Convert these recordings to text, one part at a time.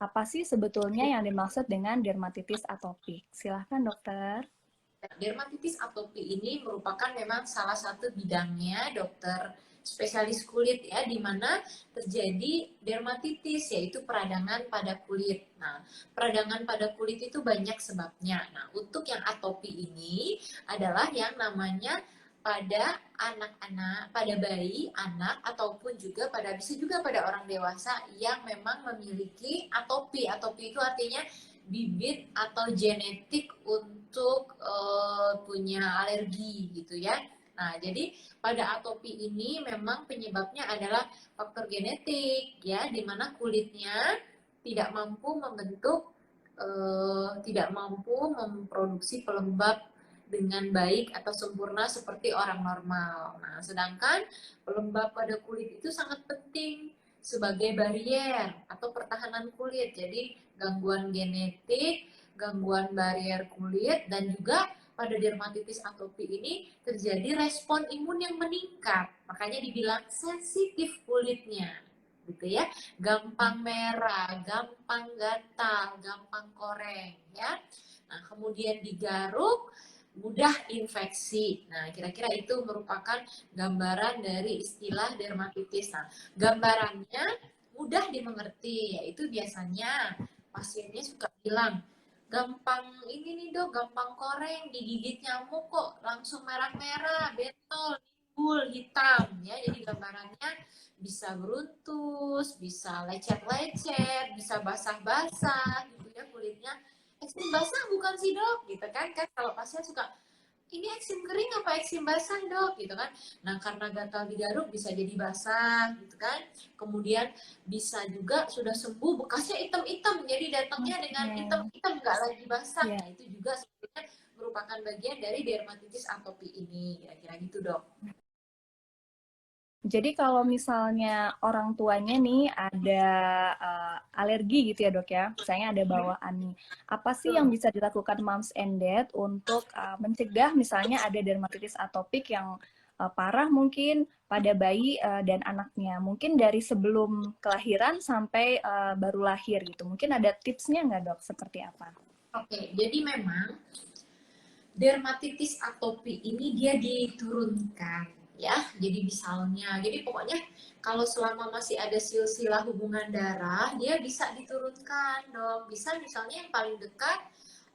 Apa sih sebetulnya yang dimaksud dengan dermatitis atopik? Silahkan dokter. Dermatitis atopi ini merupakan memang salah satu bidangnya dokter spesialis kulit ya, di mana terjadi dermatitis, yaitu peradangan pada kulit. Nah, peradangan pada kulit itu banyak sebabnya. Nah, untuk yang atopi ini adalah yang namanya pada anak-anak, pada bayi, anak, ataupun juga bisa juga pada orang dewasa yang memang memiliki atopi. Atopi itu artinya bibit atau genetik untuk punya alergi gitu ya. Nah, jadi pada atopi ini memang penyebabnya adalah faktor genetik ya, di mana kulitnya tidak mampu membentuk, tidak mampu memproduksi pelembab dengan baik atau sempurna seperti orang normal. Nah, sedangkan pelembab pada kulit itu sangat penting sebagai barier atau pertahanan kulit. Jadi gangguan genetik, gangguan barier kulit, dan juga pada dermatitis atopi ini terjadi respon imun yang meningkat. Makanya dibilang sensitif kulitnya, gitu ya. Gampang merah, gampang gatal, gampang koreng, ya. Nah, kemudian digaruk, mudah infeksi. Nah, kira-kira itu merupakan gambaran dari istilah dermatitis. Nah, gambarannya mudah dimengerti, yaitu biasanya pasiennya suka bilang, gampang ini nih dok, gampang koreng, digigit nyamuk kok langsung merah-merah, bentol, nimbul, hitam, ya. Jadi gambarannya bisa beruntus, bisa lecet-lecet, bisa basah-basah, gitu ya kulitnya. Eksim basah bukan sih dok, gitu kan? Kan kalau pasien suka, ini eksim kering apa eksim basah dok, gitu kan? Nah, karena gatal digaruk bisa jadi basah, gitu kan? Kemudian bisa juga sudah sembuh bekasnya hitam-hitam, jadi datangnya dengan hitam-hitam, nggak lagi basah. Nah, itu juga sebenarnya merupakan bagian dari dermatitis atopi ini, kira-kira gitu dok. Jadi kalau misalnya orang tuanya nih ada alergi gitu ya dok ya, misalnya ada bawaan nih, apa sih yang bisa dilakukan moms and dad untuk mencegah misalnya ada dermatitis atopik yang parah mungkin pada bayi dan anaknya, mungkin dari sebelum kelahiran sampai baru lahir gitu, mungkin ada tipsnya nggak dok, seperti apa? Oke, jadi memang dermatitis atopi ini dia diturunkan ya. Jadi misalnya, jadi pokoknya kalau selama masih ada silsilah hubungan darah, dia bisa diturunkan dong. Bisa misalnya yang paling dekat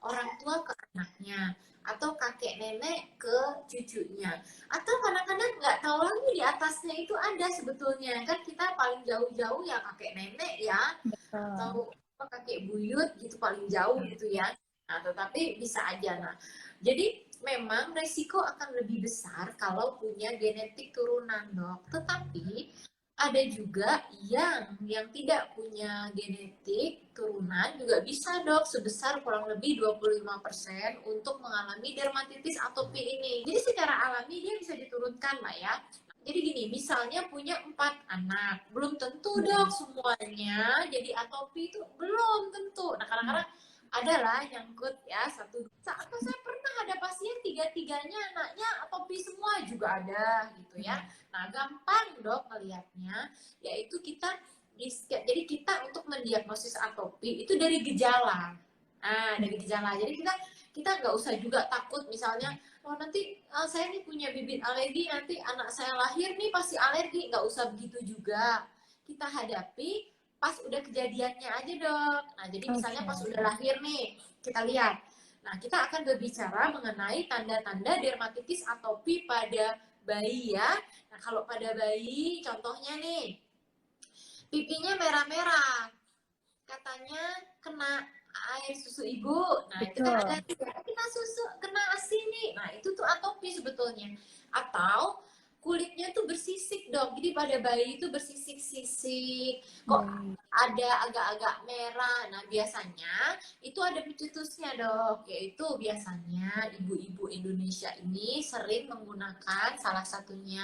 orang tua ke anaknya, atau kakek nenek ke cucunya, atau kadang-kadang nggak tahu lagi di atasnya itu ada sebetulnya kan. Kita paling jauh-jauh ya kakek nenek ya, atau kakek buyut gitu paling jauh gitu ya. Nah, tetapi bisa aja. Nah, jadi memang resiko akan lebih besar kalau punya genetik turunan dok. Tetapi ada juga yang tidak punya genetik turunan juga bisa dok, sebesar kurang lebih 25% untuk mengalami dermatitis atopi ini. Jadi secara alami dia bisa diturunkan lah ya. Jadi gini, misalnya punya 4 anak, belum tentu dok semuanya jadi atopi, itu belum tentu. Nah, kadang-kadang adalah nyangkut ya satu. Atau saya pernah ada pasien tiga-tiganya anaknya atopi semua juga ada gitu ya. Nah, gampang dok melihatnya, yaitu jadi kita untuk mendiagnosis atopi itu dari gejala. Nah, dari gejala. Jadi kita nggak usah juga takut misalnya, oh nanti saya nih punya bibit alergi, nanti anak saya lahir nih pasti alergi. Nggak usah begitu juga. Kita hadapi pas udah kejadiannya aja dok. Nah, jadi misalnya pas udah lahir nih, kita lihat. Nah, kita akan berbicara mengenai tanda-tanda dermatitis atopi pada bayi ya. Nah, kalau pada bayi, contohnya nih, pipinya merah-merah, katanya kena air susu ibu. Nah, itu kan ada kena susu, kena ASI nih. Nah, itu tuh atopi sebetulnya. Atau kulitnya tuh bersisik dok. Jadi pada bayi itu bersisik-sisik, kok Baik. ada agak-agak merah. Nah biasanya itu ada pencetusnya dok, yaitu biasanya ibu-ibu Indonesia ini sering menggunakan salah satunya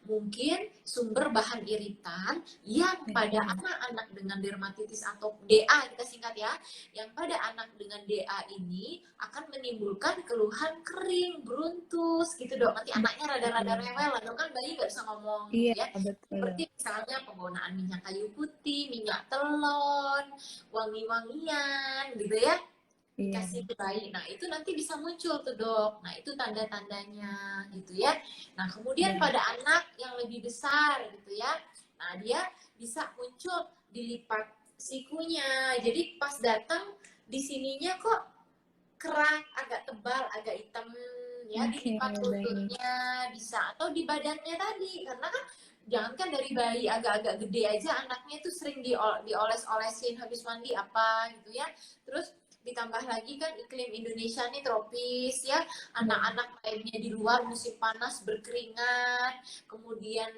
mungkin sumber bahan iritan yang pada Baik. anak-anak dengan dermatitis atau DA, kita singkat ya, yang pada anak dengan DA ini akan menimbulkan keluhan kering, beruntus gitu dok. Nanti anaknya rada-rada Betul. rewel lah, dok kan bayi nggak bisa ngomong Iya, gitu ya. betul. Seperti misalnya penggunaan minyak kayu putih, minyak telon, wangi-wangian gitu ya, Iya. dikasih ke bayi. Nah, itu nanti bisa muncul tuh, Dok. Nah, itu tanda-tandanya gitu ya. Nah, kemudian Baik. pada anak yang lebih besar gitu ya. Nah, dia bisa muncul dilipat sikunya. Jadi pas datang di sininya kok kerak, agak tebal, agak hitam ya, Oke, dilipat baik. lututnya bisa, atau di badannya tadi, karena kan jangankan dari bayi agak-agak gede aja anaknya itu sering dioles-olesin habis mandi apa gitu ya. Terus ditambah lagi kan iklim Indonesia nih tropis ya, Baik. anak-anak mainnya di luar musim panas berkeringat, kemudian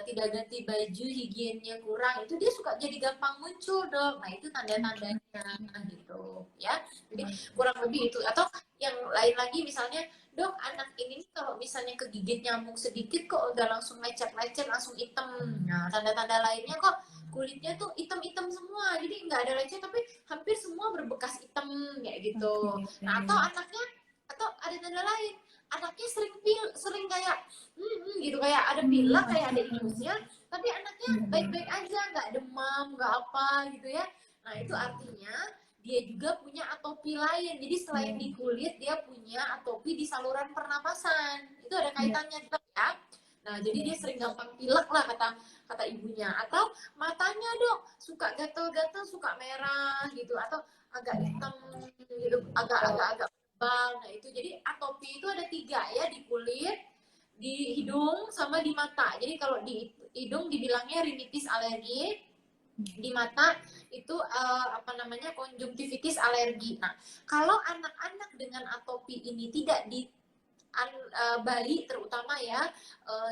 tidak ganti baju, higiennya kurang, itu dia suka jadi gampang muncul dok. Nah itu Oke. tanda-tandanya gitu ya. Jadi Oke. kurang lebih itu. Atau yang lain lagi misalnya, dok anak ini kalau misalnya kegigit nyamuk sedikit kok udah langsung lecet-lecet, langsung hitam. Nah tanda-tanda lainnya kok kulitnya tuh hitam-hitam semua, jadi nggak ada lecet tapi hampir semua berbekas hitam kayak gitu. Oke, Nah atau baik. anaknya, atau ada tanda lain, anaknya sering kayak gitu, kayak ada pilek, kayak Oke. ada ingusnya, tapi anaknya Iya, baik. baik-baik aja, nggak demam, nggak apa gitu ya. Nah itu artinya dia juga punya atopi lain. Jadi selain di Baik. kulit, dia punya atopi di saluran pernapasan. Itu ada Baik. kaitannya juga ya. Nah, jadi dia Baik. sering gampang pilek lah kata kata ibunya. Atau matanya dok suka gatel-gatel, suka merah gitu, atau agak Baik. hitam gitu, agak-agak tebal. Nah itu jadi atopi itu ada 3 ya, di kulit, di hidung, sama di mata. Jadi kalau di hidung dibilangnya rinitis alergi, di mata itu apa namanya, konjungtivitis alergi. Nah, kalau anak-anak dengan atopi ini tidak di bayi terutama ya,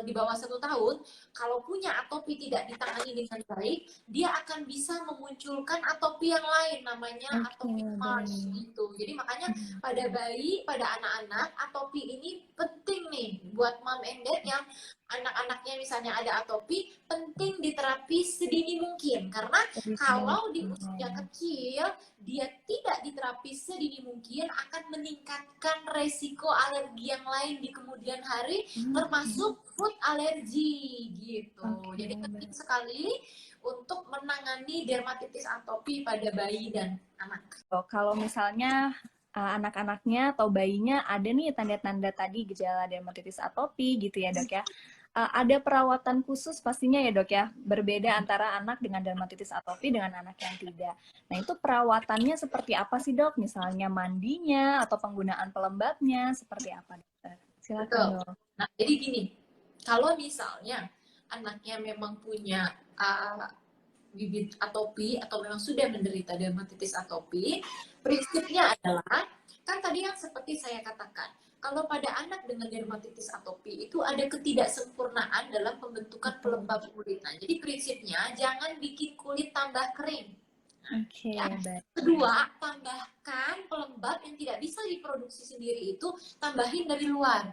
di bawah 1 tahun, kalau punya atopi tidak ditangani dengan baik, dia akan bisa memunculkan atopi yang lain, namanya Oke, atopi Marsh baik. gitu. Jadi makanya pada bayi, pada anak-anak, atopi ini penting nih buat mom and dad yang anak-anaknya misalnya ada atopi, penting diterapi sedini mungkin, karena kalau di usia kecil dia tidak diterapi sedini mungkin akan meningkatkan resiko alergi yang lain di kemudian hari, termasuk food allergy gitu. Oke, Jadi penting baik. sekali untuk menangani dermatitis atopi pada bayi dan anak. Kalau misalnya anak-anaknya atau bayinya ada nih tanda-tanda tadi gejala dermatitis atopi gitu ya dok ya. Ada perawatan khusus pastinya ya dok ya. Berbeda antara anak dengan dermatitis atopi dengan anak yang tidak. Nah itu perawatannya seperti apa sih dok? Misalnya mandinya atau penggunaan pelembabnya seperti apa dokter? Silakan Betul. dok. Nah jadi gini, kalau misalnya anaknya memang punya bibit atopi atau memang sudah menderita dermatitis atopi, prinsipnya adalah, kan tadi yang seperti saya katakan, kalau pada anak dengan dermatitis atopi itu ada ketidaksempurnaan dalam pembentukan pelembab kulit. Nah, jadi prinsipnya jangan bikin kulit tambah kering. Nah, Oke, ya. baik. Kedua, tambahkan pelembab yang tidak bisa diproduksi sendiri itu, tambahin dari luar.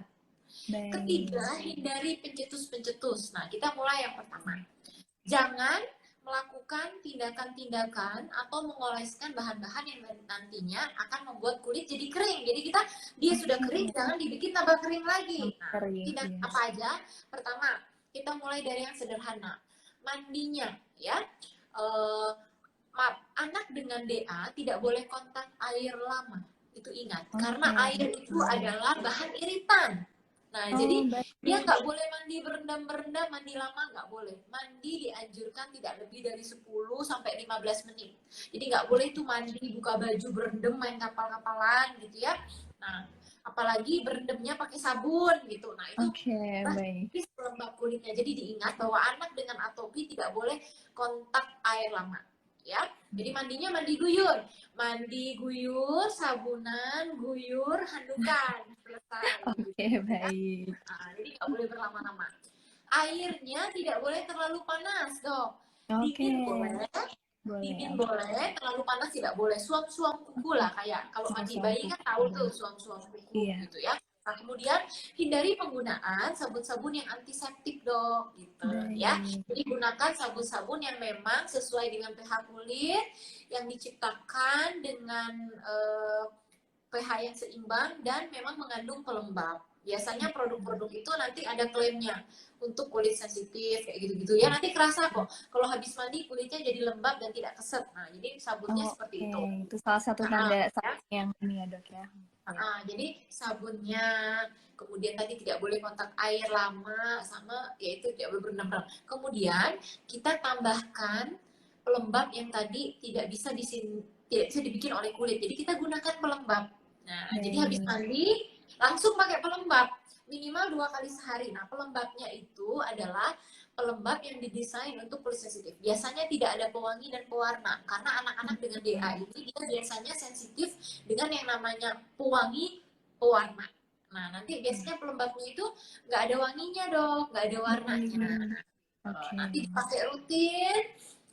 Baik. Ketiga, hindari pencetus-pencetus. Nah, kita mulai yang pertama. Jangan melakukan tindakan-tindakan atau mengoleskan bahan-bahan yang nantinya akan membuat kulit jadi kering. Jadi dia sudah kering, jangan dibikin tambah kering lagi. Nah, Kering, tindakan iya. apa aja? Pertama, kita mulai dari yang sederhana. Mandinya, ya. Maaf, anak dengan DA tidak boleh kontak air lama. Itu ingat, karena air itu adalah bahan iritan. Nah, jadi Baik. dia nggak boleh mandi berendam-berendam, mandi lama nggak boleh. Mandi dianjurkan tidak lebih dari 10 sampai 15 menit. Jadi nggak boleh itu mandi, buka baju, berendam, main kapal-kapalan gitu ya. Nah, apalagi berendamnya pakai sabun gitu. Nah, itu Baik. pelembab kulitnya. Jadi diingat bahwa anak dengan atopi tidak boleh kontak air lama. Ya, jadi mandinya mandi guyur, sabunan, guyur, handukan, selesai. Oke, Gitu, ya. baik. Nah, jadi nggak boleh berlama-lama. airnya tidak boleh terlalu panas, Dok. Oke, Dingin boleh, boleh. dingin Oke. boleh, terlalu panas tidak boleh. Suam-suam kuku lah, kayak kalau mandi Sama-sama bayi kan tahu kuku. tuh suam-suam kuku Iya. gitu ya. Nah, kemudian hindari penggunaan sabun-sabun yang antiseptik, Dok, gitu ya. Baik. Jadi gunakan sabun-sabun yang memang sesuai dengan pH kulit, yang diciptakan dengan pH yang seimbang dan memang mengandung pelembab. Biasanya produk-produk itu nanti ada klaimnya untuk kulit sensitif kayak gitu-gitu ya. Nanti kerasa kok kalau habis mandi kulitnya jadi lembab dan tidak keset. Nah, jadi sabunnya Oh, seperti oke. itu. Itu salah satu Nah, tanda ya. sabun yang ini ya, Dok ya. Ya. Jadi sabunnya, kemudian tadi tidak boleh kontak air lama, sama yaitu tidak boleh berendam. Kemudian kita tambahkan pelembab yang tadi tidak bisa dibikin oleh kulit. Jadi kita gunakan pelembab. Nah, jadi habis Baik. mandi langsung pakai pelembab minimal 2 kali sehari. Nah, pelembabnya itu adalah pelembab yang didesain untuk kulit sensitif. Biasanya tidak ada pewangi dan pewarna karena anak-anak dengan DA ini dia biasanya sensitif dengan yang namanya pewangi, pewarna. Nah, nanti biasanya pelembabnya itu nggak ada wanginya, Dok, nggak ada warnanya. Baik. Oke. Nanti dipakai rutin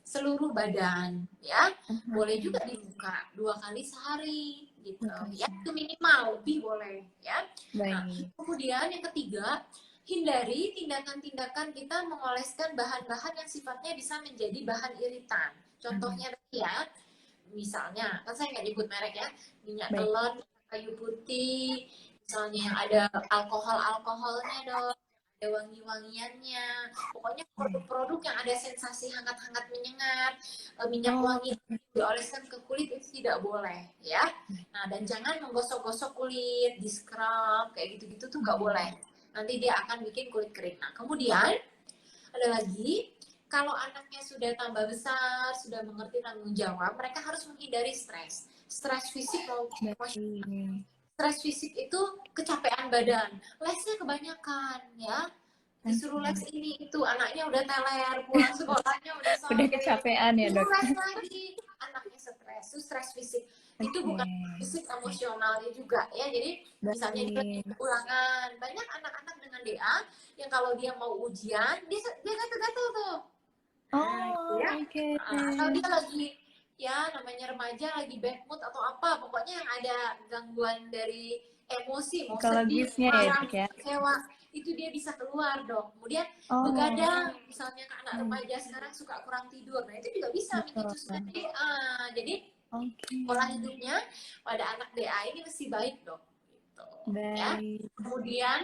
seluruh badan, ya. Boleh juga dibuka 2 kali sehari, gitu. Ya, itu minimal, lebih boleh, ya. Nah, Baik. kemudian yang ketiga, hindari tindakan-tindakan kita mengoleskan bahan-bahan yang sifatnya bisa menjadi bahan iritan. Contohnya tadi ya, misalnya, kan saya nggak nyebut merek ya, minyak Baik. telon, kayu putih, misalnya yang ada alkohol-alkoholnya, Dok, ada wangi-wangiannya, pokoknya produk-produk yang ada sensasi hangat-hangat menyengat, minyak Oh, wangi dioleskan ke kulit itu tidak boleh, ya. Nah, dan jangan menggosok-gosok kulit, di scrub, kayak gitu-gitu tuh nggak boleh. Nanti dia akan bikin kulit kering. Nah, kemudian ada lagi, kalau anaknya sudah tambah besar, sudah mengerti tanggung jawab, mereka harus menghindari stres. Stres fisik maupun emosional. baik. Stres fisik itu kecapean badan, lesnya kebanyakan ya. Disuruh les ini itu, anaknya udah teler, pulang sekolahnya udah Udah sore, kecapean ya, disuruh Dok? les lagi, anaknya stres. Itu stres fisik. Itu Oke. bukan fisik, emosionalnya juga ya. Jadi misalnya dia lagi Baik. ulangan, banyak anak-anak dengan DA yang kalau dia mau ujian dia gatel-gatel tuh. Nah, gitu Oh, ya. oke. Atau dia lagi, ya namanya remaja lagi bad mood atau apa, pokoknya yang ada gangguan dari emosi, mau sedih, Psikologisnya ya, marah, Dok ya? kecewa, itu dia bisa keluar, Dok. Kemudian Oh, begadang, misalnya ke anak remaja sekarang suka kurang tidur, nah itu juga bisa mencetuskan betul. DA. Jadi Oke. pola hidupnya pada anak DA ini mesti baik, Dok. Gitu, ya. Baik. Kemudian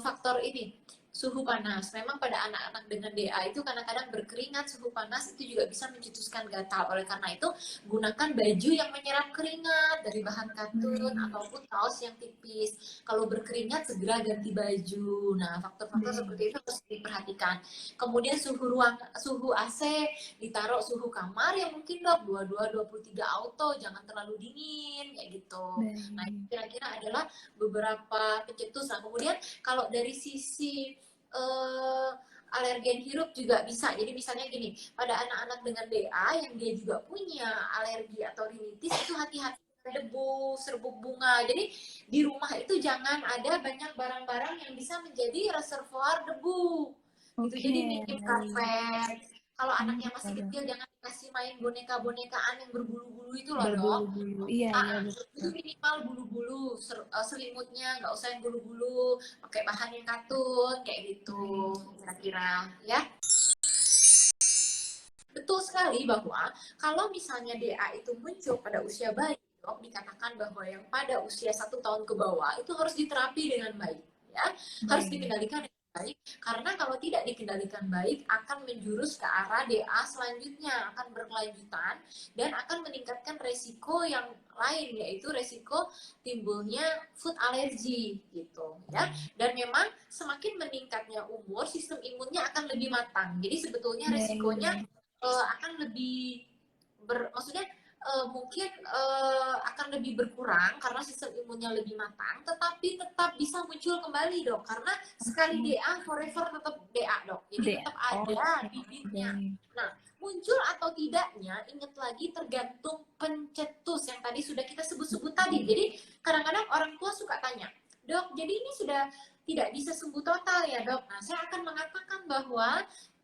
faktor ini suhu panas. Memang pada anak-anak dengan DA itu kadang-kadang berkeringat, suhu panas itu juga bisa mencetuskan gatal. Oleh karena itu, gunakan baju yang menyerap keringat dari bahan katun ataupun kaos yang tipis. Kalau berkeringat segera ganti baju. Nah, faktor-faktor seperti itu harus diperhatikan. Kemudian suhu AC ditaruh suhu kamar yang mungkin, Dok, 22 23 auto, jangan terlalu dingin kayak gitu. Nah, kira-kira adalah beberapa pencetus. Nah, kemudian kalau dari sisi alergen hirup juga bisa. Jadi misalnya gini, pada anak-anak dengan DA yang dia juga punya alergi atau rinitis, itu hati-hati debu, serbuk bunga. Jadi di rumah itu jangan ada banyak barang-barang yang bisa menjadi reservoir debu. Gitu. Jadi minim karpet. Kalau anaknya masih kecil jangan kasih main boneka-bonekaan yang berbulu-bulu itu loh, Dok. Berbulu-bulu. Iya, iya, Itu betul. minimal bulu-bulu, selimutnya nggak usah yang bulu-bulu, pakai bahan yang katun kayak gitu kira-kira ya. Betul sekali bahwa kalau misalnya DA itu muncul pada usia bayi, Dok, dikatakan bahwa yang pada usia 1 tahun ke bawah itu harus diterapi dengan baik, ya, harus dikendalikan dengan baik, karena kalau tidak dikendalikan baik akan menjurus ke arah DA selanjutnya, akan berkelanjutan dan akan meningkatkan resiko yang lain, yaitu resiko timbulnya food allergy gitu ya. Dan memang semakin meningkatnya umur, sistem imunnya akan lebih matang, jadi sebetulnya resikonya akan lebih maksudnya mungkin akan lebih berkurang karena sistem imunnya lebih matang, tetapi tetap bisa muncul kembali, Dok, karena sekali DA forever tetap DA, Dok, jadi tetap ada bibitnya. Nah, muncul atau tidaknya, ingat lagi, tergantung pencetus yang tadi sudah kita sebut-sebut tadi. Jadi kadang-kadang orang tua suka tanya, Dok, jadi ini sudah tidak bisa sembuh total ya dok. Nah saya akan mengatakan bahwa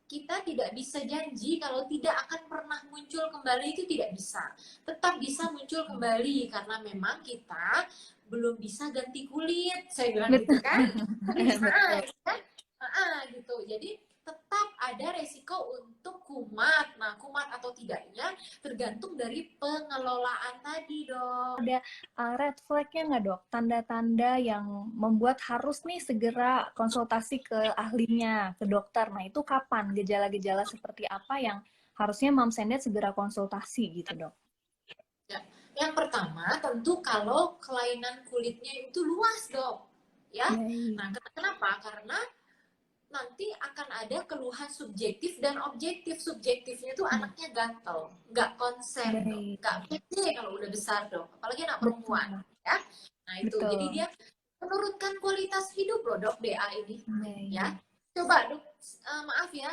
kita tidak bisa janji kalau tidak akan pernah muncul kembali, itu tidak bisa. Tetap bisa muncul kembali karena memang kita belum bisa ganti kulit, saya bilang gitu Betul. kan. Bisa Betul. kan? Gitu. Jadi tetap ada resiko untuk kumat. Nah, kumat atau tidaknya tergantung dari pengelolaan tadi, dok. Ada red flag-nya nggak dok? Tanda-tanda yang membuat harus nih segera konsultasi ke ahlinya, ke dokter. Nah itu kapan? Gejala-gejala seperti apa yang harusnya Moms and Dad segera konsultasi gitu dok? Ya. Yang pertama, tentu kalau kelainan kulitnya itu luas, dok. Ya. Baik. Nah, kenapa? Karena nanti akan ada keluhan subjektif dan objektif. Subjektifnya itu anaknya gatel, nggak konsen, dok. Baik. Nggak pede kalau udah besar, dok. Apalagi anak perempuan. Betul. Ya. Nah, itu. Jadi Betul. dia menurunkan kualitas hidup loh, dok, DA ini. Ya. Baik. Coba, dok, maaf ya,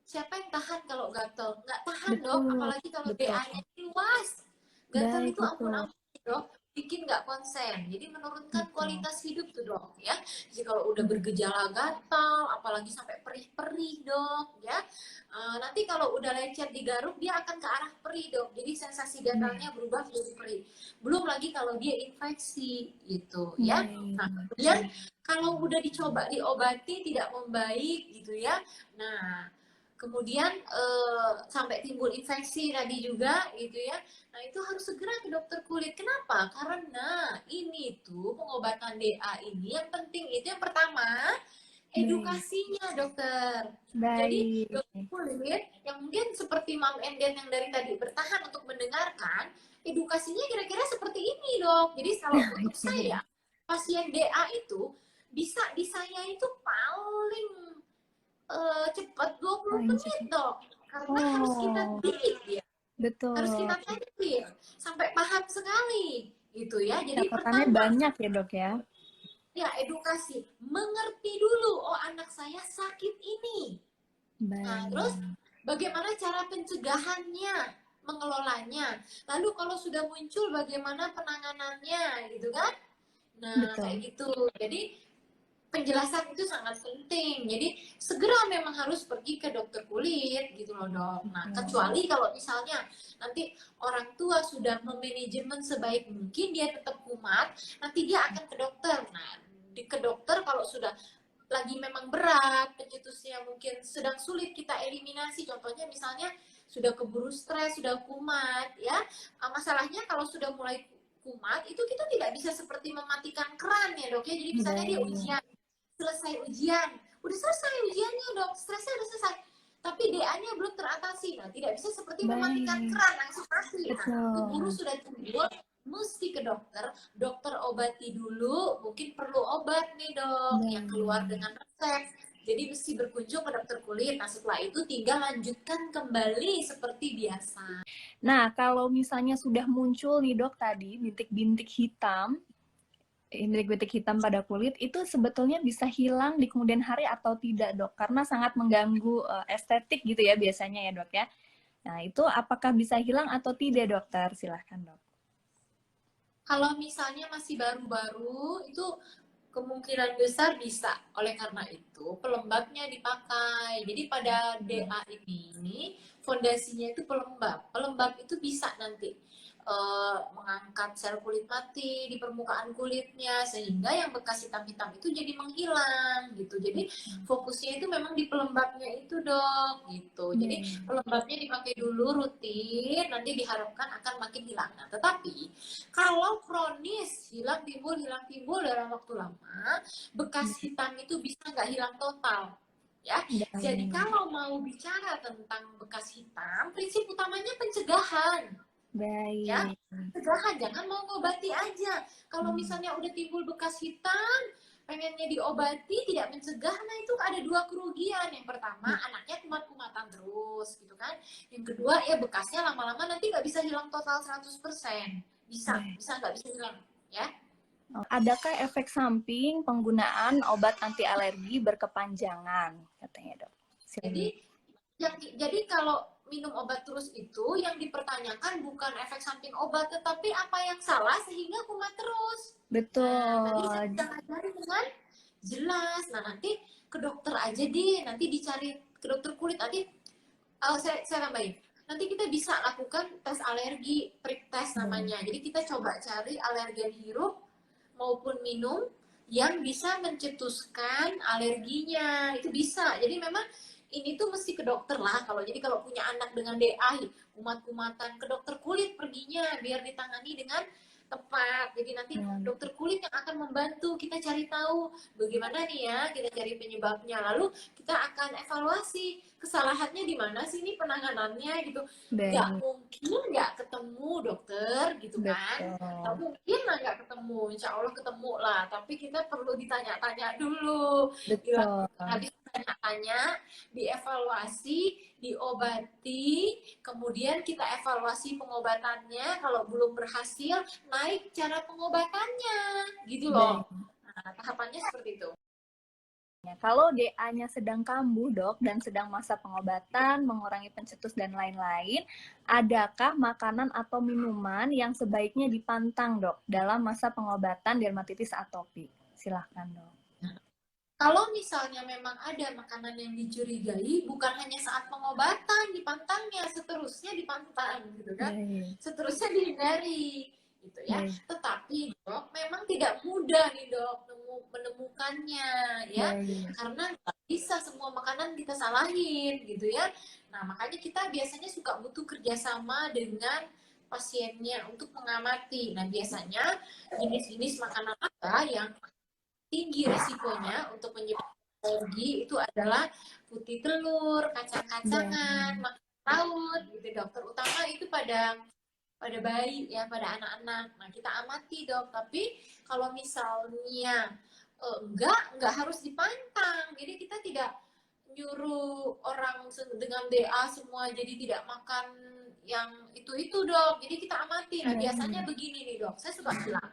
siapa yang tahan kalau gatel? Nggak tahan, dok. Betul. Apalagi kalau Betul. DA-nya luas. Gatel Baik, itu betul. ampun-ampun, dok. Bikin nggak konsen. Jadi menurunkan Betul. kualitas hidup tuh, dok. Ya. Jadi kalau udah bergejala gatal, apalagi sampai perih-perih, dok. Ya. Nanti kalau udah lecet digaruk, dia akan ke arah perih, dok. Jadi sensasi gatalnya berubah menjadi perih. Belum lagi kalau dia infeksi, gitu. Ya. Nah, Baik. kemudian kalau udah dicoba diobati tidak membaik, gitu ya. Nah, kemudian sampai timbul infeksi tadi juga gitu ya. Nah itu harus segera ke dokter kulit. Kenapa? Karena ini tuh pengobatan DA ini yang penting itu yang pertama Baik. edukasinya, dokter. Jadi Baik. dokter kulit yang mungkin seperti Mam Enden yang dari tadi bertahan untuk mendengarkan, edukasinya kira-kira seperti ini, dok. Jadi kalau untuk saya pasien DA itu bisa di saya itu paling cepat 20 Paling menit, cepat. dok. Karena harus kita Oh, didik dia. Harus betul. kita tampil sampai paham sekali gitu ya. Jadi Catatannya pertama, banyak ya dok ya. ya edukasi, mengerti dulu, oh anak saya sakit ini. Nah, terus Baik. bagaimana cara pencegahannya, mengelolanya. Lalu kalau sudah muncul bagaimana penanganannya gitu kan. Nah, kayak Betul. gitu. Jadi penjelasan itu sangat penting. Jadi segera memang harus pergi ke dokter kulit gitu loh, dok. Nah, Betul. kecuali kalau misalnya nanti orang tua sudah memanajemen sebaik mungkin dia tetap kumat, nanti dia akan ke dokter. Nah, ke dokter kalau sudah lagi memang berat, pencetusnya mungkin sedang sulit kita eliminasi. Contohnya misalnya sudah keburu stres, sudah kumat, ya. Masalahnya kalau sudah mulai kumat itu kita tidak bisa seperti mematikan keran ya, dok ya. Jadi misalnya dia Baik. ujian, selesai ujian, udah selesai ujiannya, dok, stresnya udah selesai, tapi DA-nya belum teratasi. Nah, tidak bisa seperti mematikan Baik. keran langsung mati. Nah, keburu Betul. sudah timbul, mesti ke dokter, dokter obati dulu, mungkin perlu obat nih, dok, yang keluar Baik. dengan resep. Jadi mesti berkunjung ke dokter kulit. Nah, setelah itu tinggal lanjutkan kembali seperti biasa. Nah, kalau misalnya sudah muncul nih dok tadi bintik-bintik hitam, bintik-bintik hitam pada kulit itu sebetulnya bisa hilang di kemudian hari atau tidak dok? Karena sangat mengganggu estetik gitu ya biasanya ya dok ya. Nah itu apakah bisa hilang atau tidak dokter? Silahkan dok. Kalau misalnya masih baru-baru, itu kemungkinan besar bisa. Oleh karena itu, pelembabnya dipakai. Jadi pada DA ini, fondasinya itu pelembab. Pelembab itu bisa nanti mengangkat sel kulit mati di permukaan kulitnya, sehingga yang bekas hitam-hitam itu jadi menghilang gitu. Jadi fokusnya itu memang di pelembabnya itu, dok, gitu. Jadi pelembabnya dipakai dulu rutin, nanti diharapkan akan makin hilang. Nah, tetapi kalau kronis hilang timbul dalam waktu lama, bekas hitam itu bisa nggak hilang total, ya. Jadi kalau mau bicara tentang bekas hitam, prinsip utamanya pencegahan, ya. Baik. Pencegahan, jangan mau ngobati aja. Kalau misalnya udah timbul bekas hitam, pengennya diobati tidak mencegah, nah itu ada dua kerugian. Yang pertama, anaknya kumat-kumatan terus gitu kan. Yang kedua, ya bekasnya lama-lama nanti nggak bisa hilang total 100%. Bisa nggak bisa hilang, ya. Adakah efek samping penggunaan obat anti alergi berkepanjangan katanya dok? Jadi kalau minum obat terus itu yang dipertanyakan bukan efek samping obat, tetapi apa yang salah sehingga kumat terus. Betul. Nah, tadi saya ajarin dengan jelas. Nah, nanti ke dokter aja deh, nanti dicari ke dokter kulit. Nanti saya tambahin, nanti kita bisa lakukan tes alergi, prick test Hmm. namanya. Jadi kita coba cari alergen hirup maupun minum yang bisa mencetuskan alerginya. Itu bisa. Jadi memang ini tuh mesti ke dokter lah. Kalau punya anak dengan DA, kumat-kumatan, ke dokter kulit perginya biar ditangani dengan tepat. Jadi nanti Hmm. dokter kulit yang akan membantu kita cari tahu bagaimana nih ya, kita cari penyebabnya. Lalu kita akan evaluasi kesalahannya di mana sih ini penanganannya gitu. Nggak Baik, mungkin nggak ketemu dokter gitu kan. Nggak betul. mungkin lah nggak ketemu, insya Allah ketemu lah. Tapi kita perlu ditanya-tanya dulu. Betul. Habis tanya-tanya, dievaluasi, diobati, kemudian kita evaluasi pengobatannya. Kalau belum berhasil, naik cara pengobatannya, gitu loh. Baik. Nah, tahapannya seperti itu. Kalau DA-nya sedang kambuh, Dok, dan sedang masa pengobatan, mengurangi pencetus dan lain-lain, adakah makanan atau minuman yang sebaiknya dipantang, Dok, dalam masa pengobatan dermatitis atopi? Silahkan, Dok. Kalau misalnya memang ada makanan yang dicurigai, bukan hanya saat pengobatan dipantangnya, seterusnya dipantang, gitu kan? Baik, Seterusnya dihindari, gitu ya. baik, Tetapi dok, memang tidak mudah nih dok menemukannya, ya, baik. karena nggak bisa semua makanan kita salahin, gitu ya. Nah, makanya kita biasanya suka butuh kerjasama dengan pasiennya untuk mengamati. Nah, biasanya jenis-jenis makanan apa yang tinggi risikonya untuk menyebabkan alergi itu adalah putih telur, kacang-kacangan, Baik. makanan laut, gitu dok. Terutama itu pada bayi ya, pada anak-anak. Nah, kita amati dok. Tapi kalau misalnya enggak harus dipantang. Jadi kita tidak nyuruh orang dengan DA semua jadi tidak makan yang itu dok. Jadi kita amati. Nah, biasanya Baik. begini nih dok. Saya suka bilang,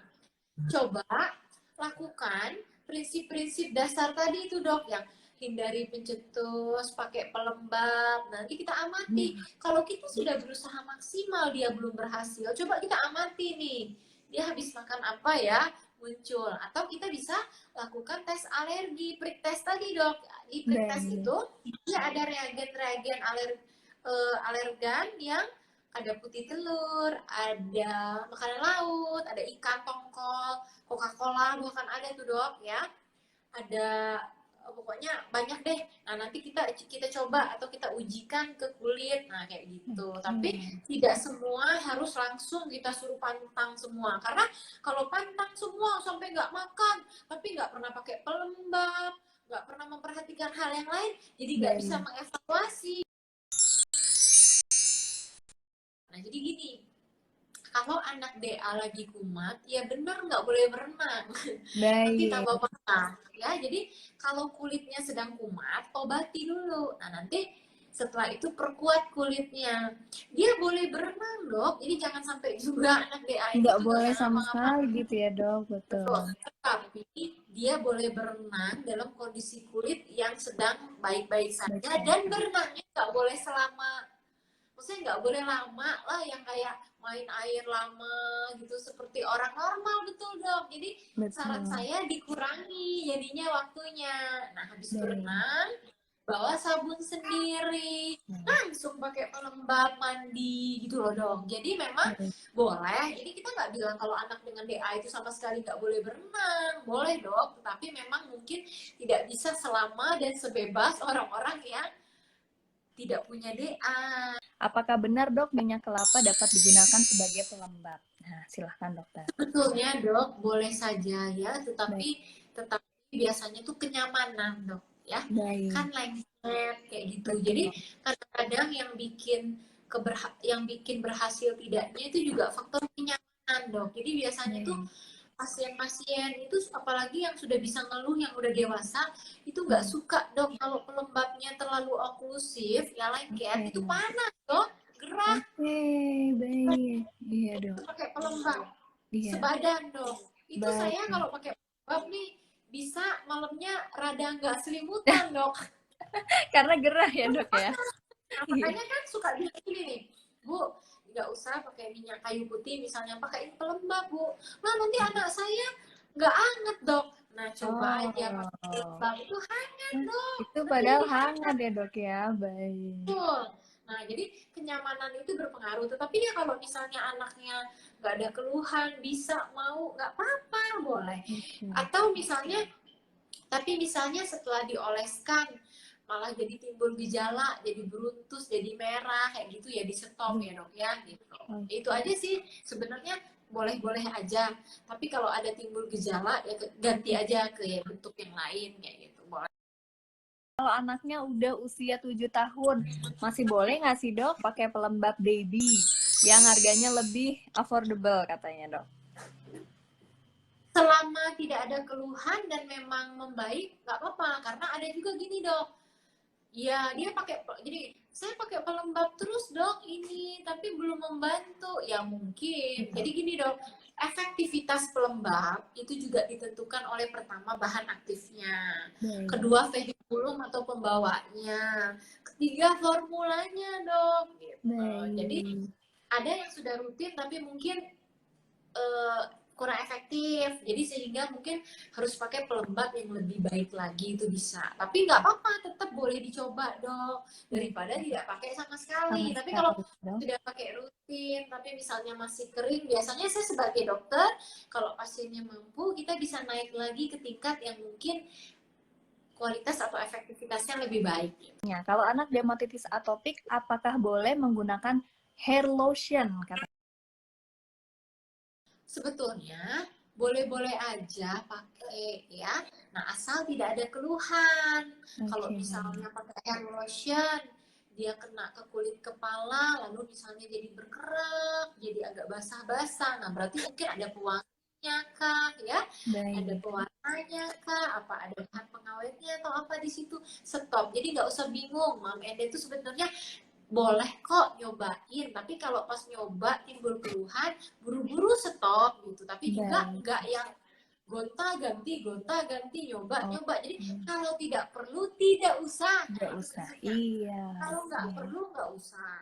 coba lakukan prinsip-prinsip dasar tadi itu dok, yang hindari pencetus, pakai pelembab. Nanti kita amati. Kalau kita sudah berusaha maksimal dia belum berhasil, coba kita amati nih. Dia habis makan apa ya muncul. Atau kita bisa lakukan tes alergi, prick test tadi dok. Di prick test Baik. itu dia ada reagen-reagen alergan yang ada putih telur, ada makanan laut, ada ikan tongkol, Coca-Cola bahkan ada tuh dok ya, ada pokoknya banyak deh. Nah, nanti kita coba atau kita ujikan ke kulit, nah kayak gitu. Tapi Oke. tidak semua harus langsung kita suruh pantang semua, karena kalau pantang semua sampai nggak makan tapi nggak pernah pakai pelembab, nggak pernah memperhatikan hal yang lain, jadi nggak bisa Baik. mengevaluasi. Nah, jadi gini, kalau anak DA lagi kumat, ya benar nggak boleh berenang. Nanti Baik. tambah parah. Ya, jadi kalau kulitnya sedang kumat, obati dulu. Nah, nanti setelah itu perkuat kulitnya. Dia boleh berenang, dok. Jadi jangan sampai juga anak DA ini Nggak juga boleh nggak sama sekali ngapa-ngapain. gitu ya, Dok. Betul. Betul. Tapi dia boleh berenang dalam kondisi kulit yang sedang baik-baik saja, Betul. dan berenangnya nggak boleh selama, maksudnya nggak boleh lama lah, yang kayak main air lama gitu seperti orang normal. Betul dong. Jadi saran Betul. saya dikurangi jadinya waktunya. Nah, habis Baik. berenang bawa sabun sendiri, Baik. langsung pakai pelembab mandi gitu loh dong. Jadi memang Baik. boleh. Jadi kita nggak bilang kalau anak dengan DA itu sama sekali nggak boleh berenang, boleh dong. Tapi memang mungkin tidak bisa selama dan sebebas orang-orang yang tidak punya DA. Apakah benar, Dok, minyak kelapa dapat digunakan sebagai pelembab? Nah, silahkan, dokter. Sebetulnya dok, boleh saja ya, Baik. tetapi biasanya tuh kenyamanan dok, ya, kan Baik. lengket kayak gitu. Jadi Betul. kadang-kadang yang bikin berhasil tidaknya itu juga faktor kenyamanan dok. Jadi biasanya tuh Baik. pasien-pasien itu, apalagi yang sudah bisa ngeluh, yang udah dewasa, itu nggak Baik. suka dok kalau pelembabnya terlalu oklusif, ya lengket, Oke. itu panas dok, gerah. Oke. Baik. Iya, Dok. Pakai pelembab Iya. sebadan dong. Itu saya Baik. kalau pakai pelembab nih bisa malamnya rada nggak selimutan dok. Karena gerah ya, Dok ya? Nah, Iya. makanya kan suka bilang gini nih, Bu, nggak usah pakai minyak kayu putih misalnya, pakai pelembab Bu. Nah, nanti anak saya nggak anget dok. Nah, coba aja pakai Oh, pelembab itu hangat dong. itu Nanti padahal jadi hangat ya dok ya, baik. betul. Nah, jadi kenyamanan itu berpengaruh. Tetapi ya kalau misalnya anaknya nggak ada keluhan, bisa, mau, nggak apa-apa, boleh. Oke. Atau misalnya, tapi misalnya setelah dioleskan, malah jadi timbul gejala, jadi beruntus, jadi merah, kayak gitu ya di stop ya dok ya, gitu. Itu Oke. aja sih sebenarnya boleh-boleh aja. Tapi kalau ada timbul gejala, ya ganti aja ke ya, bentuk yang lain, kayak gitu. Boleh. Kalau anaknya udah usia 7 tahun, masih boleh nggak sih dok pakai pelembab baby yang harganya lebih affordable katanya dok? Selama tidak ada keluhan dan memang membaik, nggak apa-apa. Karena ada juga gini dok, ya dia pakai, jadi saya pakai pelembab terus dok ini, tapi belum membantu. Ya mungkin. Gitu. Jadi gini dok, efektivitas pelembab itu juga ditentukan oleh pertama bahan aktifnya, Baik. kedua vehikulum atau pembawanya, ketiga formulanya dok. Gitu. Jadi Baik. ada yang sudah rutin tapi mungkin eh, kurang efektif, jadi sehingga mungkin harus pakai pelembab yang lebih baik lagi, itu bisa. Tapi nggak apa-apa, tetap boleh dicoba dong, daripada tidak pakai sama Sama sekali. Tapi kalau sekali dok. sudah pakai rutin tapi misalnya masih kering, biasanya saya sebagai dokter, kalau pasiennya mampu, kita bisa naik lagi ke tingkat yang mungkin kualitas atau efektivitasnya lebih baik. Ya, kalau anak dermatitis atopik, apakah boleh menggunakan hair lotion? Sebetulnya boleh-boleh aja pakai ya. Nah, asal tidak ada keluhan. Kalau Oke. misalnya pakai hair lotion, dia kena ke kulit kepala, lalu misalnya jadi berkerak, jadi agak basah-basah. Nah, berarti mungkin ada pewanginya kah ya? Ada Baik. pewarnanya kah? Apa ada bahan pengawetnya atau apa di situ? Stop. Jadi nggak usah bingung. Mam Ende itu sebenarnya boleh kok nyobain, tapi kalau pas nyoba timbul keluhan, buru-buru stop gitu. Tapi juga Baik. nggak yang gonta ganti nyoba Oh, nyoba. Jadi kalau tidak perlu tidak usah. Nah tidak itu usah. prinsipnya. Iya. Kalau nggak Iya. perlu nggak usah.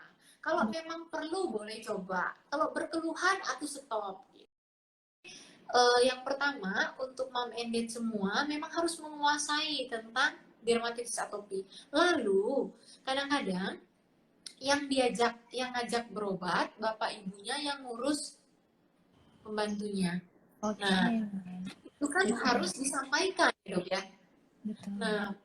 Kalau memang perlu boleh coba. Kalau berkeluhan atau stop. Yang pertama untuk mom and dad semua memang harus menguasai tentang dermatitis atopi. Lalu kadang-kadang yang ngajak berobat bapak ibunya, yang ngurus pembantunya. Oke. Nah, itu kan Betul. harus disampaikan ya dok ya. Betul. Nah,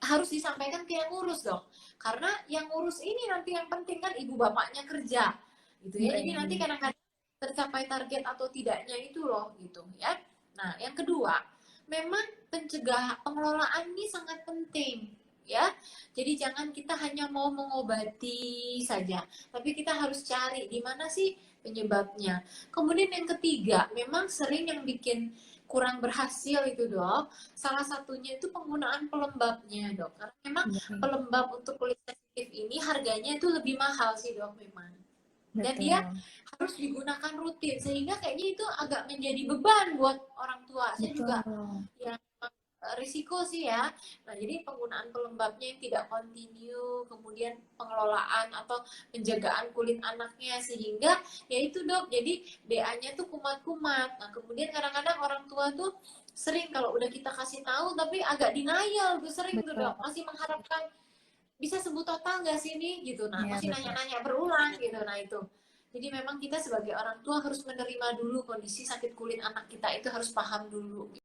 harus disampaikan ke yang ngurus dok, karena yang ngurus ini nanti yang penting kan ibu bapaknya kerja gitu ya. Jadi nanti Baik. kadang-kadang tercapai target atau tidaknya itu loh gitu ya. Nah, yang kedua, memang pengelolaan ini sangat penting ya. Jadi jangan kita hanya mau mengobati saja, tapi kita harus cari di mana sih penyebabnya. Kemudian yang ketiga, memang sering yang bikin kurang berhasil itu dok, salah satunya itu penggunaan pelembabnya dok, karena memang Baik. pelembab untuk kulit sensitif ini harganya itu lebih mahal sih dok memang, dan dia Betul. harus digunakan rutin, sehingga kayaknya itu agak menjadi beban buat orang tua. Saya juga Betul. ya risiko sih ya. Nah, jadi penggunaan pelembabnya yang tidak kontinu, kemudian pengelolaan atau penjagaan kulit anaknya, sehingga ya itu dok, jadi DA-nya tuh kumat-kumat. Nah, kemudian kadang-kadang orang tua tuh sering kalau udah kita kasih tahu tapi agak denial tuh, sering tuh Betul. dok, masih mengharapkan bisa sembuh total nggak sih ini gitu. Nah, Ya, masih betul. nanya-nanya berulang gitu. Nah, itu. Jadi memang kita sebagai orang tua harus menerima dulu kondisi sakit kulit anak kita, itu harus paham dulu.